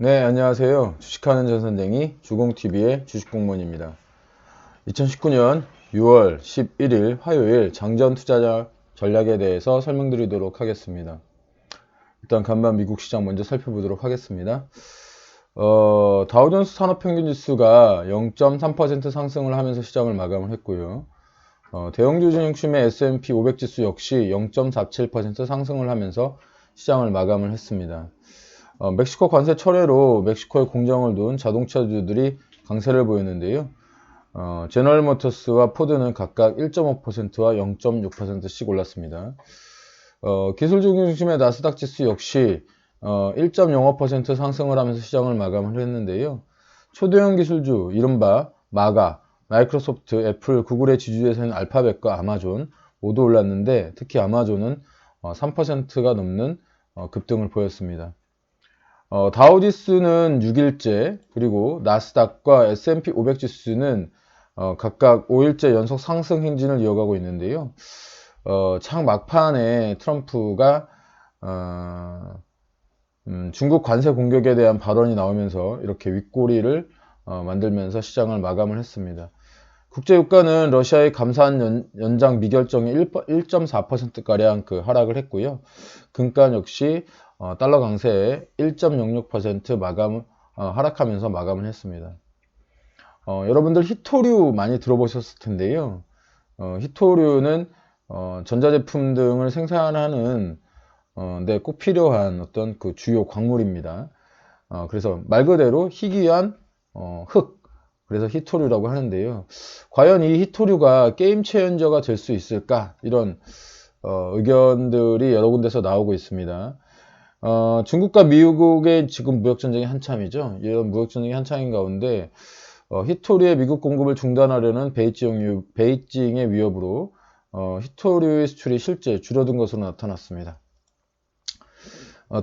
네, 안녕하세요. 주식하는 전선쟁이 주공TV의 주식공무원입니다. 2019년 6월 11일 화요일 장전 투자 전략에 대해서 설명드리도록 하겠습니다. 일단 간밤 미국 시장 먼저 살펴보도록 하겠습니다. 다우존스 산업평균지수가 0.3% 상승을 하면서 시장을 마감을 했고요. 대형주 중심의 S&P 500 지수 역시 0.47% 상승을 하면서 시장을 마감을 했습니다. 멕시코 관세 철회로 멕시코에 공장을 둔 자동차주들이 강세를 보였는데요. 제너럴 모터스와 포드는 각각 1.5%와 0.6%씩 올랐습니다. 기술주 중심의 나스닥 지수 역시 1.05% 상승을 하면서 시장을 마감을 했는데요. 초대형 기술주 이른바 마가, 마이크로소프트, 애플, 구글의 지주에서는 알파벳과 아마존 모두 올랐는데 특히 아마존은 3%가 넘는 급등을 보였습니다. 다우지수는 6일째, 그리고 나스닥과 S&P 500 지수는 각각 5일째 연속 상승 행진을 이어가고 있는데요. 창 막판에 트럼프가 중국 관세 공격에 대한 발언이 나오면서 이렇게 윗꼬리를 만들면서 시장을 마감을 했습니다. 국제유가는 러시아의 감산 연장 미결정에 1.4%가량 하락을 했고요. 금가 역시 달러 강세에 1.06% 하락하면서 마감을 했습니다. 여러분들 히토류 많이 들어보셨을 텐데요. 히토류는 전자제품 등을 생산하는 데 꼭 필요한 어떤 주요 광물입니다. 그래서 말 그대로 희귀한 흙, 그래서 히토류라고 하는데요. 과연 이 히토류가 게임 체인저가 될 수 있을까? 이런 의견들이 여러 군데서 나오고 있습니다. 중국과 미국의 지금 무역전쟁이 한참이죠. 이런 무역전쟁이 한창인 가운데 히토류의 미국 공급을 중단하려는 베이징의 위협으로 히토류의 수출이 실제 줄어든 것으로 나타났습니다.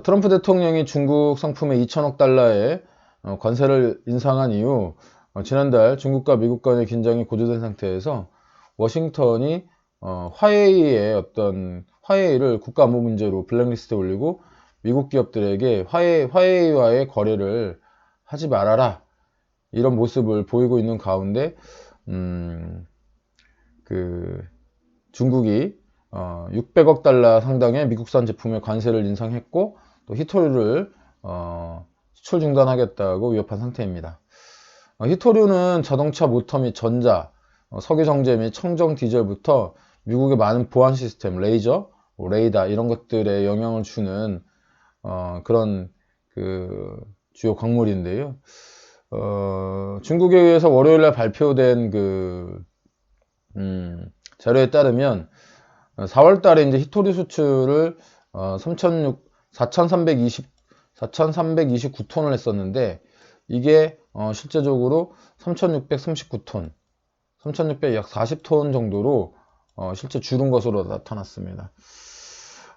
트럼프 대통령이 중국 상품에 2천억 달러의 관세를 인상한 이후 지난달 중국과 미국 간의 긴장이 고조된 상태에서 워싱턴이 화웨이를 국가안보 문제로 블랙리스트에 올리고 미국 기업들에게 화웨이와의 거래를 하지 말아라, 이런 모습을 보이고 있는 가운데 중국이 600억 달러 상당의 미국산 제품에 관세를 인상했고 또 히토류를 수출 중단하겠다고 위협한 상태입니다. 히토류는 자동차 모터 및 전자, 석유 정제 및 청정 디젤부터 미국의 많은 보안 시스템, 레이저, 레이더 이런 것들에 영향을 주는 그런 주요 광물인데요. 중국에 의해서 월요일날 발표된 자료에 따르면 4월달에 이제 히토류 수출을 4,329톤을 했었는데 이게 실제적으로 3,639톤, 3,600약 40톤 정도로 실제 줄은 것으로 나타났습니다.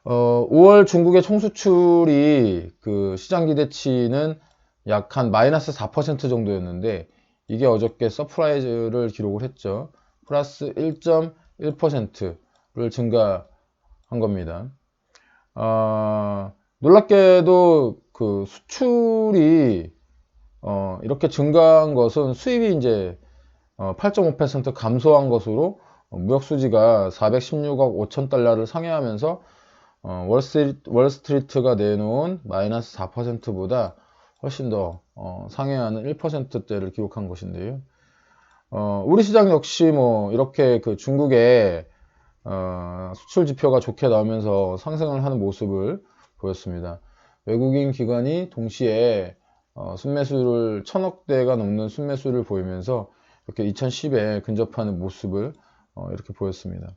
5월 중국의 총수출이 시장 기대치는 약 한 마이너스 4% 정도였는데 이게 어저께 서프라이즈를 기록을 했죠. 플러스 1.1%를 증가한 겁니다. 놀랍게도 수출이 이렇게 증가한 것은 수입이 이제 8.5% 감소한 것으로 무역 수지가 416억 5천 달러를 상회하면서 월스트리트가 내놓은 마이너스 4%보다 훨씬 더 상회하는 1%대를 기록한 것인데요. 우리 시장 역시 이렇게 중국의 수출 지표가 좋게 나오면서 상승을 하는 모습을 보였습니다. 외국인 기관이 동시에 순매수를 1,000억대가 넘는 순매수를 보이면서 이렇게 2010에 근접하는 모습을 이렇게 보였습니다.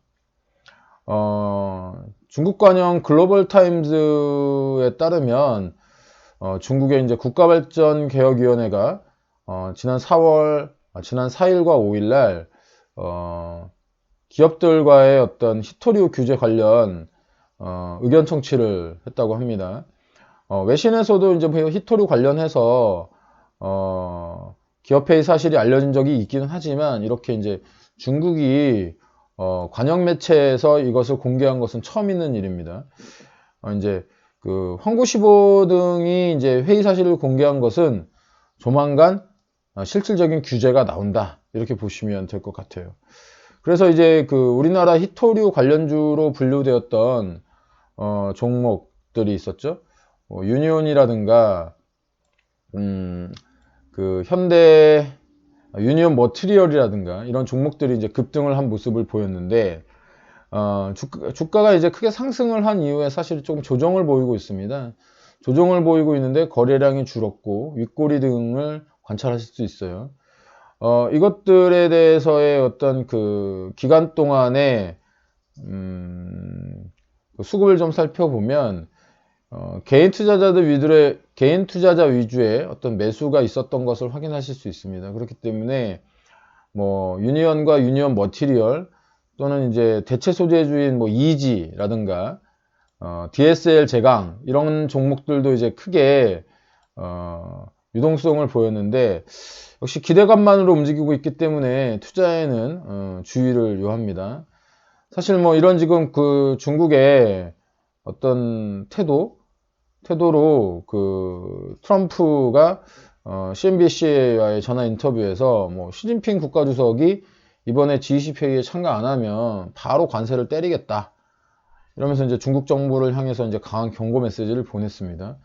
중국 관영 글로벌 타임즈에 따르면 중국의 이제 국가발전개혁위원회가 지난 4일과 5일 날 기업들과의 어떤 히토류 규제 관련 의견 청취를 했다고 합니다. 외신에서도 이제 히토류 관련해서 기업회의 사실이 알려진 적이 있기는 하지만 이렇게 이제 중국이 관영 매체에서 이것을 공개한 것은 처음 있는 일입니다. 이제 그 황구15 등이 이제 회의 사실을 공개한 것은 조만간 실질적인 규제가 나온다, 이렇게 보시면 될 것 같아요. 그래서 이제 그 우리나라 히토류 관련주로 분류되었던 종목들이 있었죠. 유니온이라든가 그 현대 유니온 머티리얼이라든가 이런 종목들이 이제 급등을 한 모습을 보였는데, 주가가 이제 크게 상승을 한 이후에 사실 조금 조정을 보이고 있습니다. 조정을 보이고 있는데 거래량이 줄었고 윗꼬리 등을 관찰하실 수 있어요. 이것들에 대해서의 어떤 그 기간 동안에 수급을 좀 살펴보면 개인 투자자 위주의 어떤 매수가 있었던 것을 확인하실 수 있습니다. 그렇기 때문에 뭐 유니온과 유니온 머티리얼 또는 이제 대체 소재주인 뭐 EG라든가 DSL 제강 이런 종목들도 이제 크게 유동성을 보였는데, 역시 기대감만으로 움직이고 있기 때문에 투자에는 주의를 요합니다. 사실 뭐 이런 지금 그 중국의 어떤 태도로 그 트럼프가 CNBC와의 전화 인터뷰에서 뭐 시진핑 국가주석이 이번에 G20 회의에 참가 안 하면 바로 관세를 때리겠다, 이러면서 이제 중국 정부를 향해서 이제 강한 경고 메시지를 보냈습니다.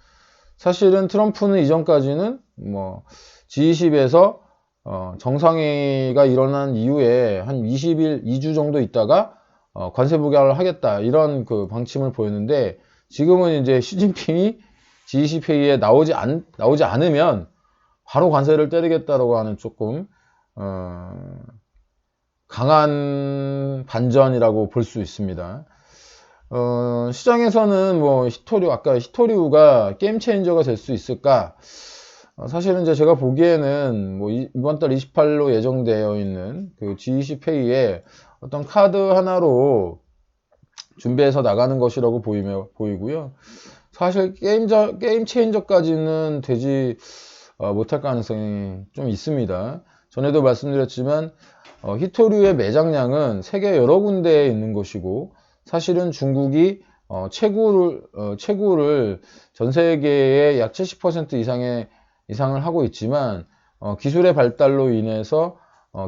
사실은 트럼프는 이전까지는 뭐 G20에서 정상회의가 일어난 이후에 한 20일, 2주 정도 있다가 관세 부과를 하겠다, 이런 그 방침을 보였는데, 지금은 이제 시진핑이 G20 회의에 나오지 않으면 바로 관세를 때리겠다라고 하는 조금 강한 반전이라고 볼 수 있습니다. 시장에서는 뭐 아까 히토류가 게임 체인저가 될 수 있을까? 사실은 이제 제가 보기에는 뭐 이번 달 28로 예정되어 있는 그 G20 회의에 어떤 카드 하나로 준비해서 나가는 것이라고 보이고요. 사실 게임 체인저까지는 되지 못할 가능성이 좀 있습니다. 전에도 말씀드렸지만 히토류의 매장량은 세계 여러 군데에 있는 것이고, 사실은 중국이 채굴을 전 세계의 약 70% 이상을 하고 있지만, 기술의 발달로 인해서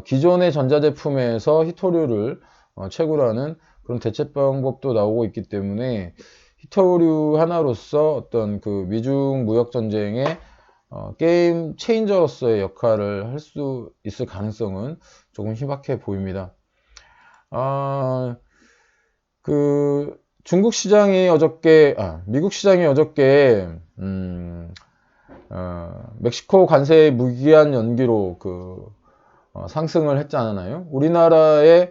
기존의 전자제품에서 히토류를 채굴하는 그런 대체 방법도 나오고 있기 때문에 히토류 하나로서 어떤 그 미중 무역 전쟁의 게임 체인저로서의 역할을 할 수 있을 가능성은 조금 희박해 보입니다. 그 미국 시장이 어저께 멕시코 관세 무기한 연기로 상승을 했잖아요. 우리나라의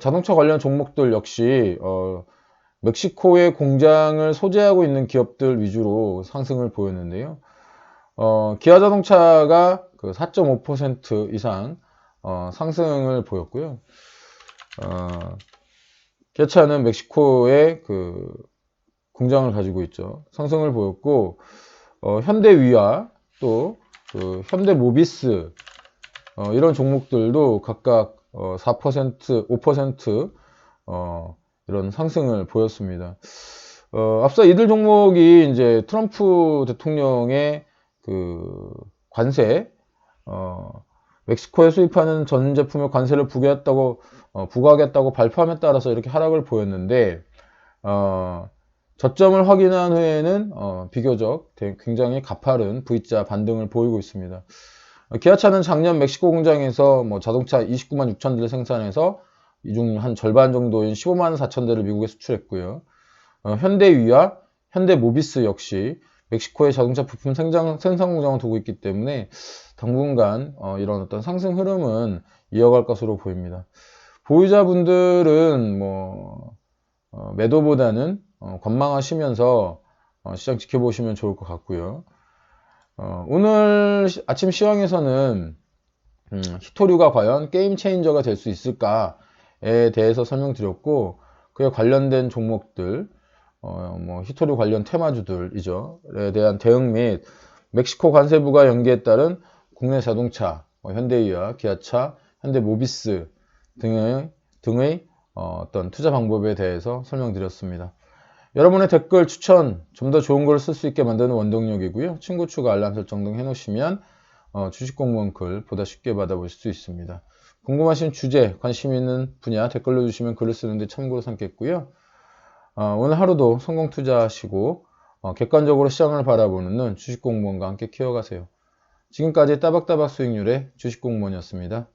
자동차 관련 종목들 역시 멕시코의 공장을 소재하고 있는 기업들 위주로 상승을 보였는데요. 기아자동차가 4.5% 이상 상승을 보였고요. 기아차는 멕시코에 그 공장을 가지고 있죠. 상승을 보였고, 현대위아 또 현대모비스 이런 종목들도 각각 4%, 5% 이런 상승을 보였습니다. 앞서 이들 종목이 이제 트럼프 대통령의 그 관세, 멕시코에 수입하는 전 제품에 관세를 부과하겠다고 발표함에 따라서 이렇게 하락을 보였는데, 저점을 확인한 후에는 비교적 굉장히 가파른 V자 반등을 보이고 있습니다. 기아차는 작년 멕시코 공장에서 뭐 자동차 29만 6천 대를 생산해서 이 중 한 절반 정도인 15만 4천 대를 미국에 수출했고요. 현대위와 현대모비스 역시 멕시코에 자동차 부품 생산 공장을 두고 있기 때문에 당분간 이런 어떤 상승 흐름은 이어갈 것으로 보입니다. 보유자분들은 뭐 매도보다는 관망하시면서 시장 지켜보시면 좋을 것 같고요. 오늘 아침 시황에서는 히토류가 과연 게임 체인저가 될 수 있을까에 대해서 설명드렸고, 그에 관련된 종목들, 뭐 히토류 관련 테마주들에 대한 대응 및 멕시코 관세부가 연기에 따른 국내 자동차, 현대위아, 기아차, 현대모비스 등의 어떤 투자 방법에 대해서 설명드렸습니다. 여러분의 댓글, 추천, 좀 더 좋은 걸 쓸 수 있게 만드는 원동력이고요. 친구 추가, 알람 설정 등 해놓으시면 주식공무원 글 보다 쉽게 받아보실 수 있습니다. 궁금하신 주제, 관심 있는 분야 댓글로 주시면 글을 쓰는데 참고로 삼겠고요. 오늘 하루도 성공 투자하시고 객관적으로 시장을 바라보는 눈 주식공무원과 함께 키워가세요. 지금까지 따박따박 수익률의 주식공무원이었습니다.